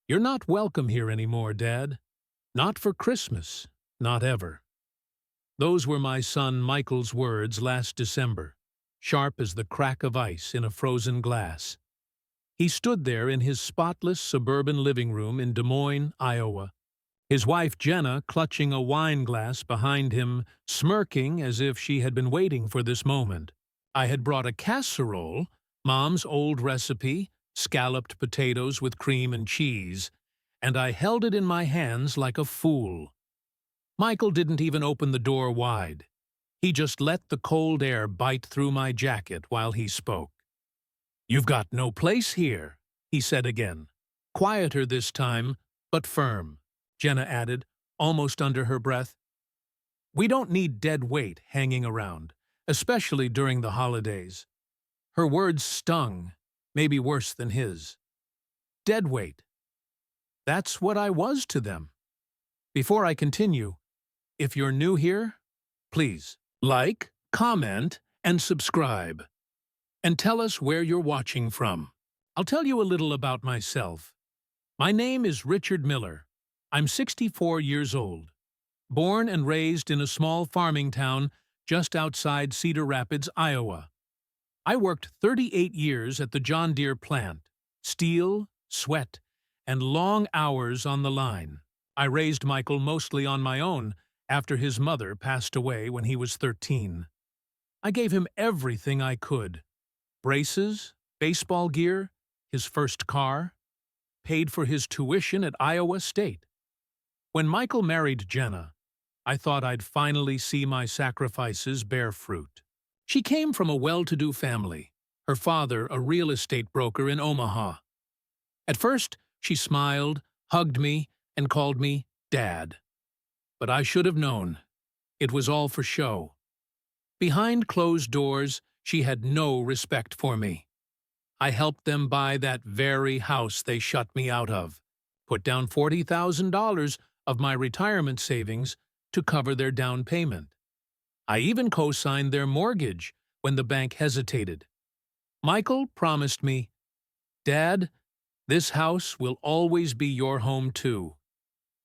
You're not welcome here anymore, Dad. Not for Christmas. Not ever. Those were my son Michael's words last December, sharp as the crack of ice in a frozen glass. He stood there in his spotless suburban living room in Des Moines, Iowa, his wife Jenna clutching a wine glass behind him, smirking as if she had been waiting for this moment. I had brought a casserole, Mom's old recipe, scalloped potatoes with cream and cheese, and I held it in my hands like a fool. Michael didn't even open the door wide. He just let the cold air bite through my jacket while he spoke. "You've got no place here," he said again. Quieter this time, but firm, Jenna added, almost under her breath. "We don't need dead weight hanging around, especially during the holidays." Her words stung, maybe worse than his. Dead weight. That's what I was to them. Before I continue, if you're new here, please like, comment, and subscribe. And tell us where you're watching from. I'll tell you a little about myself. My name is Richard Miller. I'm 64 years old. Born and raised in a small farming town just outside Cedar Rapids, Iowa. I worked 38 years at the John Deere plant. Steel, sweat, and long hours on the line. I raised Michael mostly on my own after his mother passed away when he was 13. I gave him everything I could. Braces, baseball gear, his first car, paid for his tuition at Iowa State. When Michael married Jenna, I thought I'd finally see my sacrifices bear fruit. She came from a well-to-do family, her father a real estate broker in Omaha. At first, she smiled, hugged me, and called me Dad. But I should have known. It was all for show. Behind closed doors, she had no respect for me. I helped them buy that very house they shut me out of, put down $40,000 of my retirement savings to cover their down payment. I even co-signed their mortgage when the bank hesitated. Michael promised me, "Dad, this house will always be your home too.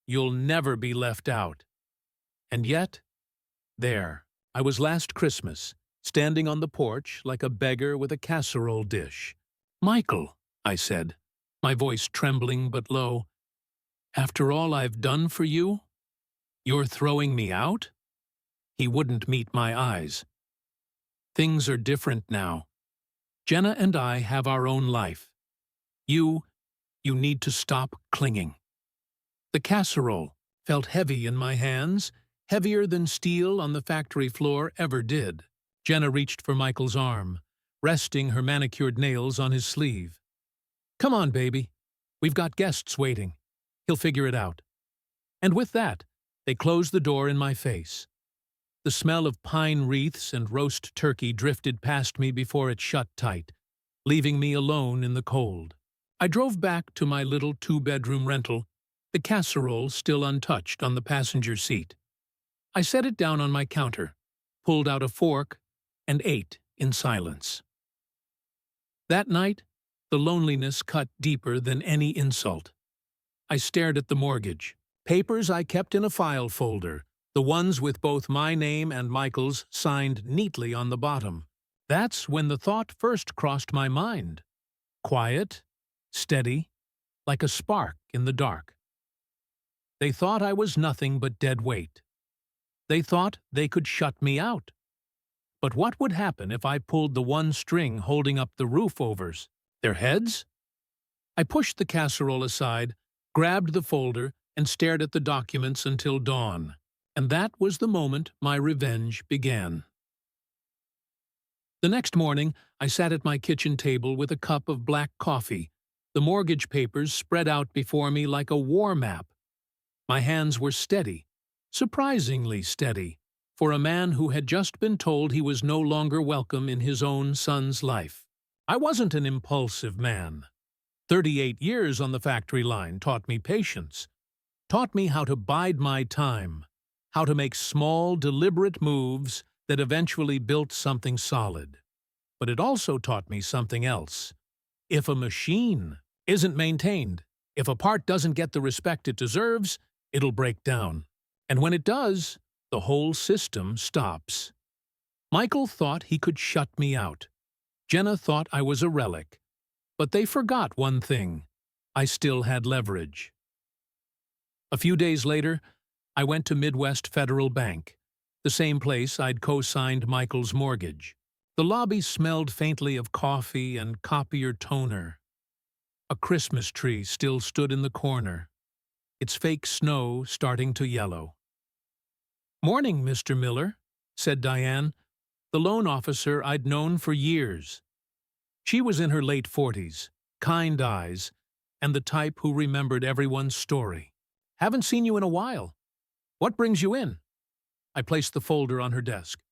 You'll never be left out." And yet, there, I was last Christmas, standing on the porch like a beggar with a casserole dish. "Michael," I said, my voice trembling but low, "after all I've done for you, you're throwing me out?" He wouldn't meet my eyes. Things are different now. Jenna and I have our own life. You need to stop clinging. The casserole felt heavy in my hands, heavier than steel on the factory floor ever did. Jenna reached for Michael's arm, resting her manicured nails on his sleeve. "Come on, baby. We've got guests waiting. He'll figure it out." And with that, they closed the door in my face. The smell of pine wreaths and roast turkey drifted past me before it shut tight, leaving me alone in the cold. I drove back to my little two-bedroom rental, the casserole still untouched on the passenger seat. I set it down on my counter, pulled out a fork, and ate in silence. That night, the loneliness cut deeper than any insult. I stared at the mortgage, papers I kept in a file folder, the ones with both my name and Michael's signed neatly on the bottom. That's when the thought first crossed my mind. Quiet, steady, like a spark in the dark. They thought I was nothing but dead weight. They thought they could shut me out. But what would happen if I pulled the one string holding up the roof overs? Their heads? I pushed the casserole aside, grabbed the folder, and stared at the documents until dawn. And that was the moment my revenge began. The next morning, I sat at my kitchen table with a cup of black coffee, the mortgage papers spread out before me like a war map. My hands were steady, surprisingly steady, for a man who had just been told he was no longer welcome in his own son's life. I wasn't an impulsive man. 38 years on the factory line taught me patience, taught me how to bide my time, how to make small, deliberate moves that eventually built something solid. But it also taught me something else. If a machine isn't maintained, If a part doesn't get the respect it deserves, it'll break down. And when it does, the whole system stops. Michael thought he could shut me out. Jenna thought I was a relic. But they forgot one thing. I still had leverage. A few days later, I went to Midwest Federal Bank, the same place I'd co-signed Michael's mortgage. The lobby smelled faintly of coffee and copier toner. A Christmas tree still stood in the corner, its fake snow starting to yellow. "Morning, Mr. Miller," said Diane, the loan officer I'd known for years. She was in her late 40s, kind eyes, and the type who remembered everyone's story. "Haven't seen you in a while. What brings you in?" I placed the folder on her desk.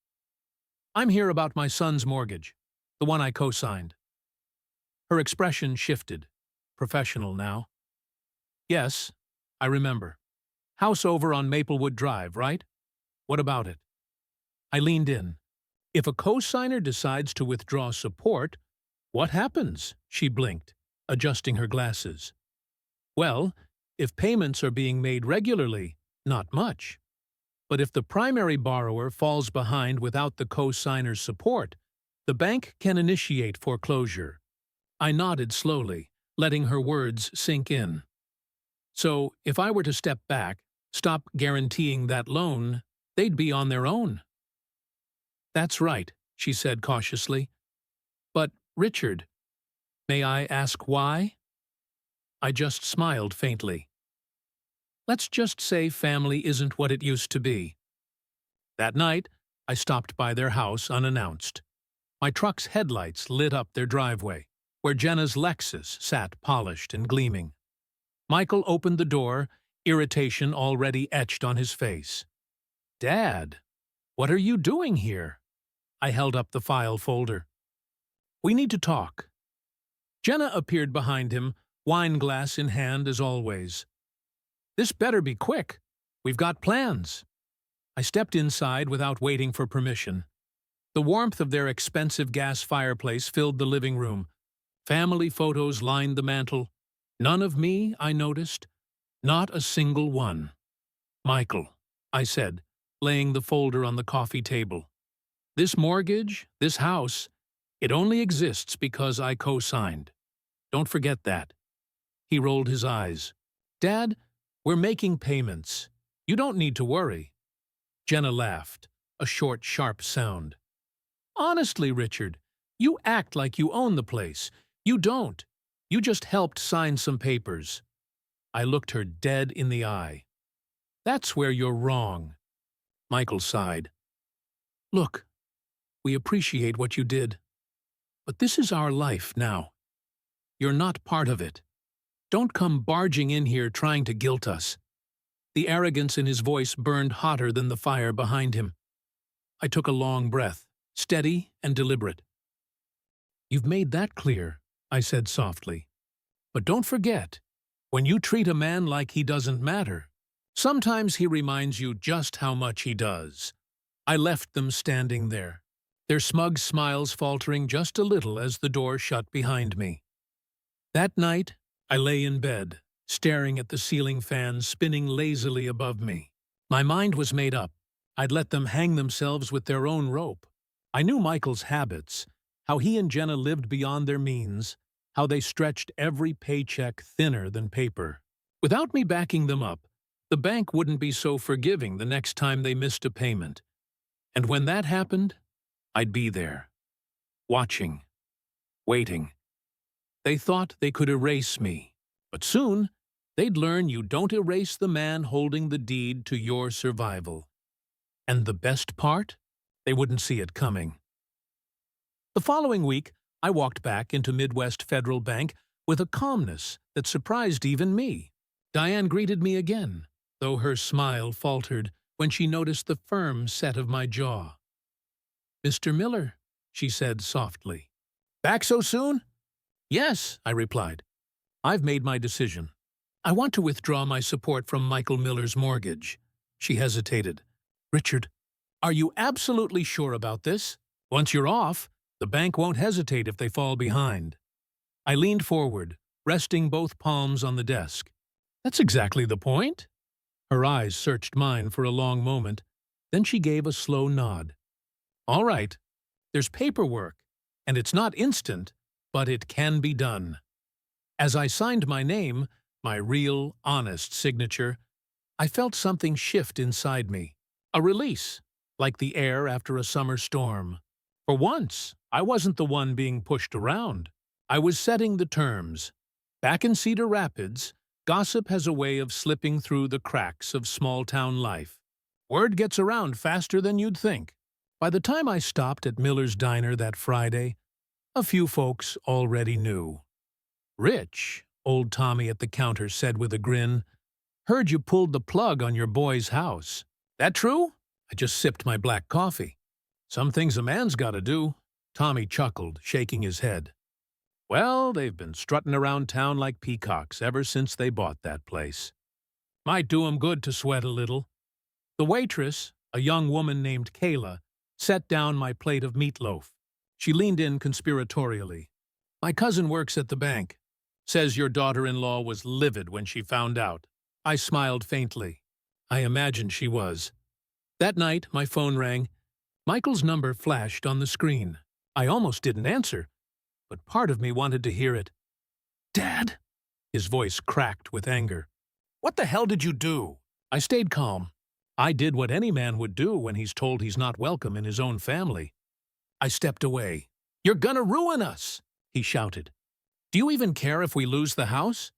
"I'm here about my son's mortgage, the one I co-signed." Her expression shifted, professional now. "Yes, I remember. House over on Maplewood Drive, right? What about it?" I leaned in. "If a co-signer decides to withdraw support, what happens?" She blinked, adjusting her glasses. "Well, if payments are being made regularly, not much. But if the primary borrower falls behind without the co-signer's support, the bank can initiate foreclosure." I nodded slowly, letting her words sink in. "So, if I were to step back, stop guaranteeing that loan, they'd be on their own." "That's right," she said cautiously. "But, Richard, may I ask why?" I just smiled faintly. "Let's just say family isn't what it used to be." That night, I stopped by their house unannounced. My truck's headlights lit up their driveway, where Jenna's Lexus sat polished and gleaming. Michael opened the door, irritation already etched on his face. "Dad, what are you doing here?" I held up the file folder. "We need to talk." Jenna appeared behind him, wine glass in hand as always. "This better be quick. We've got plans." I stepped inside without waiting for permission. The warmth of their expensive gas fireplace filled the living room. Family photos lined the mantel. None of me, I noticed. Not a single one. "Michael," I said, laying the folder on the coffee table. "This mortgage, this house, it only exists because I co-signed. Don't forget that." He rolled his eyes. "Dad, we're making payments. You don't need to worry." Jenna laughed, a short, sharp sound. "Honestly, Richard, you act like you own the place. You don't. You just helped sign some papers." I looked her dead in the eye. "That's where you're wrong." Michael sighed. "Look, we appreciate what you did. But this is our life now. You're not part of it. Don't come barging in here trying to guilt us." The arrogance in his voice burned hotter than the fire behind him. I took a long breath, steady and deliberate. "You've made that clear," I said softly. "But don't forget, when you treat a man like he doesn't matter, sometimes he reminds you just how much he does." I left them standing there, their smug smiles faltering just a little as the door shut behind me. That night, I lay in bed, staring at the ceiling fans spinning lazily above me. My mind was made up. I'd let them hang themselves with their own rope. I knew Michael's habits, how he and Jenna lived beyond their means, how they stretched every paycheck thinner than paper. Without me backing them up, the bank wouldn't be so forgiving the next time they missed a payment. And when that happened, I'd be there, watching, waiting. They thought they could erase me, but soon they'd learn you don't erase the man holding the deed to your survival. And the best part? They wouldn't see it coming. The following week, I walked back into Midwest Federal Bank with a calmness that surprised even me. Diane greeted me again, though her smile faltered when she noticed the firm set of my jaw. "Mr. Miller," she said softly. "Back so soon?" "Yes," I replied. "I've made my decision. I want to withdraw my support from Michael Miller's mortgage." She hesitated. "Richard, are you absolutely sure about this? Once you're off, the bank won't hesitate if they fall behind." I leaned forward, resting both palms on the desk. That's exactly the point. Her eyes searched mine for a long moment, then she gave a slow nod. All right, there's paperwork, and it's not instant, but it can be done. As I signed my name, my real, honest signature, I felt something shift inside me. A release, like the air after a summer storm. For once, I wasn't the one being pushed around. I was setting the terms. Back in Cedar Rapids, gossip has a way of slipping through the cracks of small-town life. Word gets around faster than you'd think. By the time I stopped at Miller's Diner that Friday, a few folks already knew. "Rich," old Tommy at the counter said with a grin, "heard you pulled the plug on your boy's house. That true?" I just sipped my black coffee. "Some things a man's gotta do." Tommy chuckled, shaking his head. "Well, they've been strutting around town like peacocks ever since they bought that place. Might do 'em good to sweat a little." The waitress, a young woman named Kayla, set down my plate of meatloaf. She leaned in conspiratorially. "My cousin works at the bank. Says your daughter-in-law was livid when she found out." I smiled faintly. I imagined she was. That night, my phone rang. Michael's number flashed on the screen. I almost didn't answer, but part of me wanted to hear it. "Dad?" His voice cracked with anger. "What the hell did you do?" I stayed calm. I did what any man would do when he's told he's not welcome in his own family. I stepped away. "You're gonna ruin us!" he shouted. "Do you even care if we lose the house?"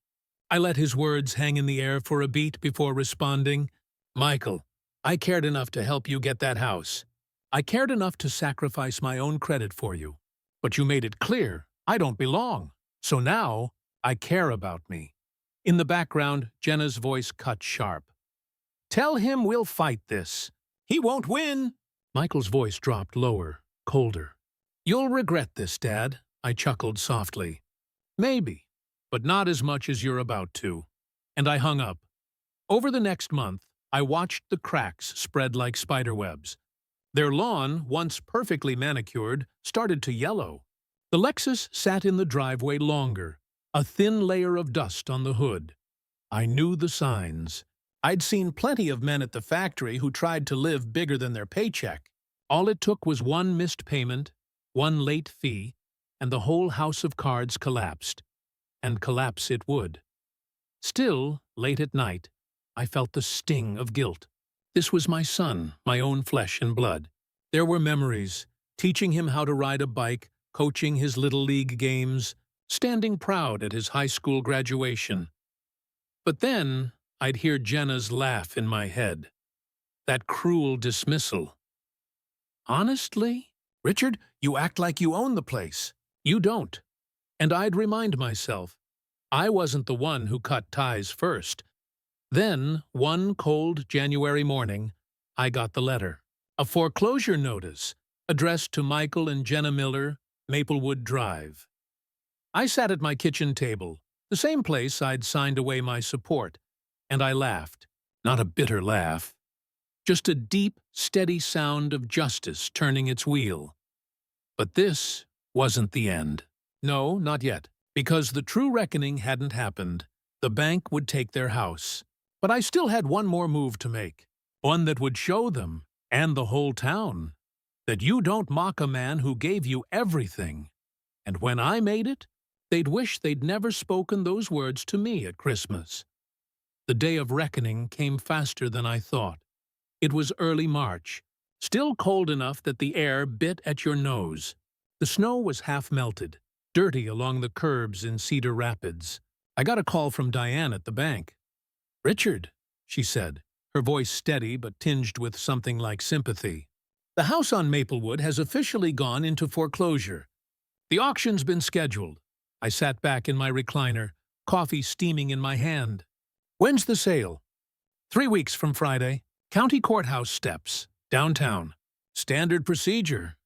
I let his words hang in the air for a beat before responding. "Michael, I cared enough to help you get that house. I cared enough to sacrifice my own credit for you. But you made it clear I don't belong. So now I care about me." In the background, Jenna's voice cut sharp. "Tell him we'll fight this. He won't win." Michael's voice dropped lower, colder. "You'll regret this, Dad," I chuckled softly. "Maybe, but not as much as you're about to." And I hung up. Over the next month, I watched the cracks spread like spiderwebs. Their lawn, once perfectly manicured, started to yellow. The Lexus sat in the driveway longer, a thin layer of dust on the hood. I knew the signs. I'd seen plenty of men at the factory who tried to live bigger than their paycheck. All it took was one missed payment, one late fee, and the whole house of cards collapsed. And collapse it would. Still, late at night, I felt the sting of guilt. This was my son, my own flesh and blood. There were memories, teaching him how to ride a bike, coaching his little league games, standing proud at his high school graduation. But then I'd hear Jenna's laugh in my head. That cruel dismissal. "Honestly, Richard, you act like you own the place. You don't." And I'd remind myself, I wasn't the one who cut ties first. Then, one cold January morning, I got the letter. A foreclosure notice, addressed to Michael and Jenna Miller, Maplewood Drive. I sat at my kitchen table, the same place I'd signed away my support, and I laughed. Not a bitter laugh. Just a deep, steady sound of justice turning its wheel. But this wasn't the end. No, not yet. Because the true reckoning hadn't happened. The bank would take their house. But I still had one more move to make. One that would show them, and the whole town, that you don't mock a man who gave you everything. And when I made it, they'd wish they'd never spoken those words to me at Christmas. The day of reckoning came faster than I thought. It was early March, still cold enough that the air bit at your nose. The snow was half melted, dirty along the curbs in Cedar Rapids. I got a call from Diane at the bank. "Richard," she said, her voice steady but tinged with something like sympathy. "The house on Maplewood has officially gone into foreclosure. The auction's been scheduled." I sat back in my recliner, coffee steaming in my hand. "When's the sale?" 3 weeks from Friday. County Courthouse steps, downtown. Standard procedure."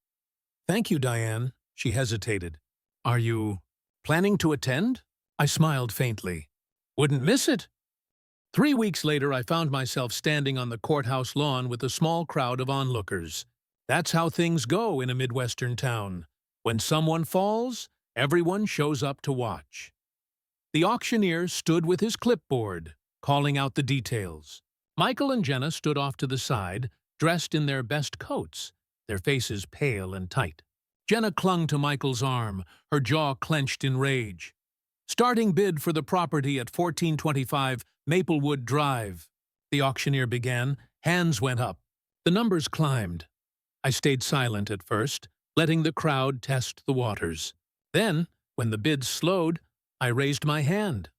"Thank you, Diane." She hesitated. "Are you planning to attend?" I smiled faintly. "Wouldn't miss it." 3 weeks later, I found myself standing on the courthouse lawn with a small crowd of onlookers. That's how things go in a Midwestern town. When someone falls, everyone shows up to watch. The auctioneer stood with his clipboard, calling out the details. Michael and Jenna stood off to the side, dressed in their best coats, their faces pale and tight. Jenna clung to Michael's arm, her jaw clenched in rage. "Starting bid for the property at 1425 Maplewood Drive," the auctioneer began. Hands went up. The numbers climbed. I stayed silent at first, letting the crowd test the waters. Then, when the bids slowed, I raised my hand.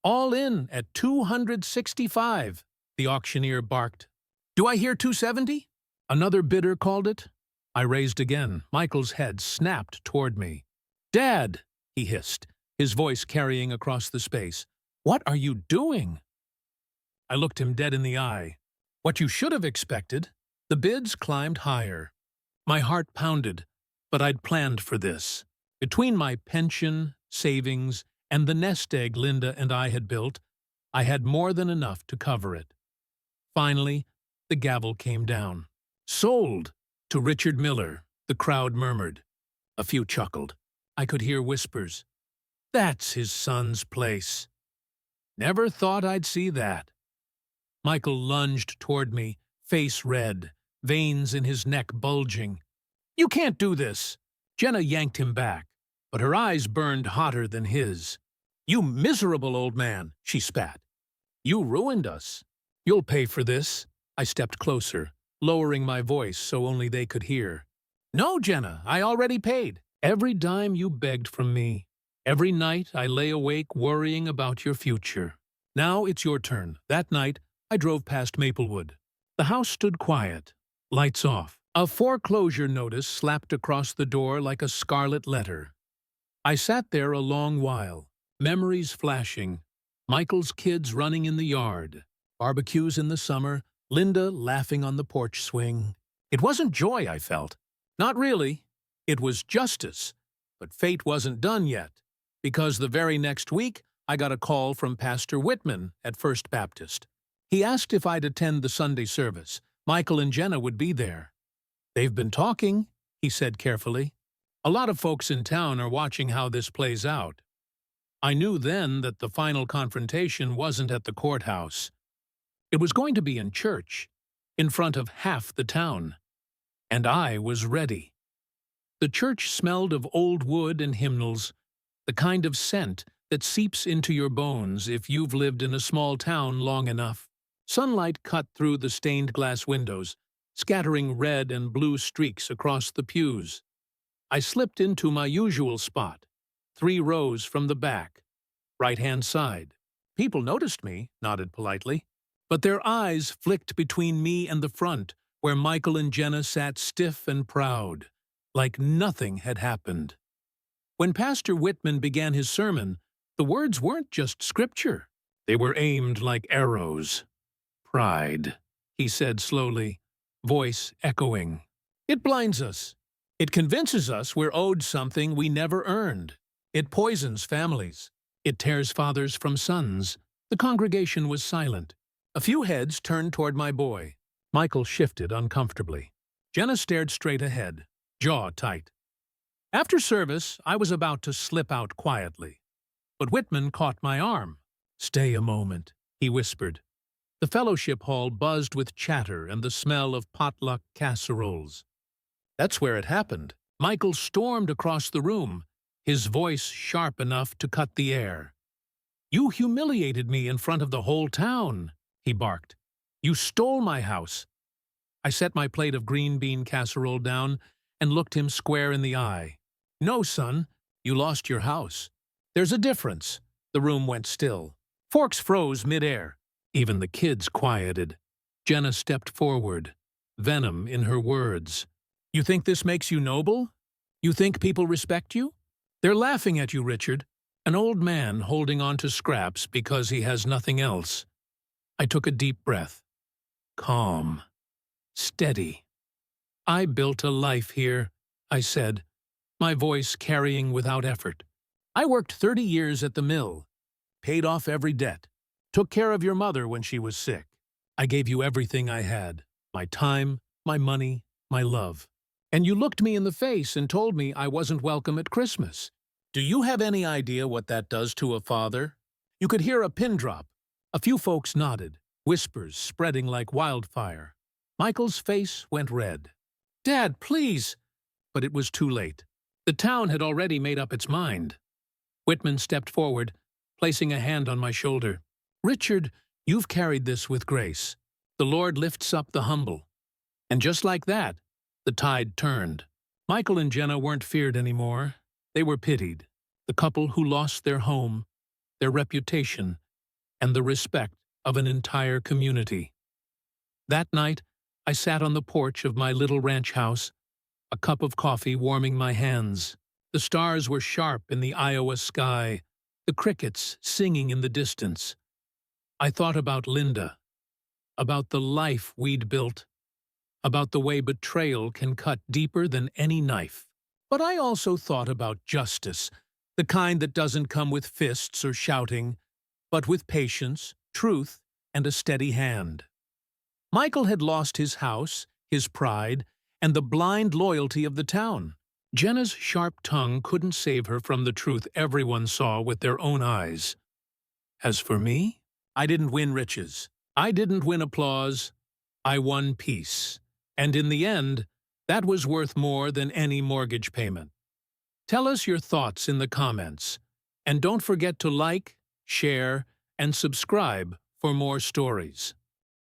"All in at 265, the auctioneer barked. "Do I hear 270? Another bidder called it. I raised again. Michael's head snapped toward me. "Dad," he hissed, his voice carrying across the space. "What are you doing?" I looked him dead in the eye. What you should have expected. The bids climbed higher. My heart pounded, but I'd planned for this. Between my pension, savings, and the nest egg Linda and I had built, I had more than enough to cover it. Finally, the gavel came down. "Sold to Richard Miller," the crowd murmured. A few chuckled. I could hear whispers. "That's his son's place." Never thought I'd see that. Michael lunged toward me, face red, veins in his neck bulging. "You can't do this." Jenna yanked him back, but her eyes burned hotter than his. "You miserable old man," she spat. "You ruined us. You'll pay for this." I stepped closer, lowering my voice so only they could hear. "No, Jenna, I already paid. Every dime you begged from me. Every night I lay awake worrying about your future. Now it's your turn." That night, I drove past Maplewood. The house stood quiet, lights off. A foreclosure notice slapped across the door like a scarlet letter. I sat there a long while, memories flashing, Michael's kids running in the yard, barbecues in the summer, Linda laughing on the porch swing. It wasn't joy I felt. Not really. It was justice. But fate wasn't done yet, because the very next week I got a call from Pastor Whitman at First Baptist. He asked if I'd attend the Sunday service. Michael and Jenna would be there. "They've been talking," he said carefully. "A lot of folks in town are watching how this plays out." I knew then that the final confrontation wasn't at the courthouse. It was going to be in church, in front of half the town. And I was ready. The church smelled of old wood and hymnals, the kind of scent that seeps into your bones if you've lived in a small town long enough. Sunlight cut through the stained glass windows, scattering red and blue streaks across the pews. I slipped into my usual spot, 3 rows from the back, right-hand side. People noticed me, nodded politely, but their eyes flicked between me and the front, where Michael and Jenna sat stiff and proud, like nothing had happened. When Pastor Whitman began his sermon, the words weren't just scripture. They were aimed like arrows. "Pride," he said slowly, voice echoing. "It blinds us. It convinces us we're owed something we never earned. It poisons families. It tears fathers from sons." The congregation was silent. A few heads turned toward my boy. Michael shifted uncomfortably. Jenna stared straight ahead, jaw tight. After service, I was about to slip out quietly. But Whitman caught my arm. "Stay a moment," he whispered. The fellowship hall buzzed with chatter and the smell of potluck casseroles. That's where it happened. Michael stormed across the room, his voice sharp enough to cut the air. "You humiliated me in front of the whole town," he barked. "You stole my house." I set my plate of green bean casserole down and looked him square in the eye. "No, son, you lost your house. There's a difference." The room went still. Forks froze midair. Even the kids quieted. Jenna stepped forward, venom in her words. "You think this makes you noble? You think people respect you? They're laughing at you, Richard. An old man holding on to scraps because he has nothing else." I took a deep breath. Calm. Steady. "I built a life here," I said, my voice carrying without effort. "I worked 30 years at the mill, paid off every debt, took care of your mother when she was sick. I gave you everything I had, my time, my money, my love. And you looked me in the face and told me I wasn't welcome at Christmas. Do you have any idea what that does to a father? You could hear a pin drop. A few folks nodded, whispers spreading like wildfire. Michael's face went red. "Dad, please!" But it was too late. The town had already made up its mind. Whitman stepped forward, placing a hand on my shoulder. "Richard, you've carried this with grace. The Lord lifts up the humble." And just like that, the tide turned. Michael and Jenna weren't feared anymore. They were pitied. The couple who lost their home, their reputation, and the respect of an entire community. That night, I sat on the porch of my little ranch house, a cup of coffee warming my hands. The stars were sharp in the Iowa sky, the crickets singing in the distance. I thought about Linda, about the life we'd built, about the way betrayal can cut deeper than any knife. But I also thought about justice, the kind that doesn't come with fists or shouting, but with patience, truth, and a steady hand. Michael had lost his house, his pride, and the blind loyalty of the town. Jenna's sharp tongue couldn't save her from the truth everyone saw with their own eyes. As for me, I didn't win riches. I didn't win applause. I won peace. And in the end, that was worth more than any mortgage payment. Tell us your thoughts in the comments. And don't forget to like, share, and subscribe for more stories.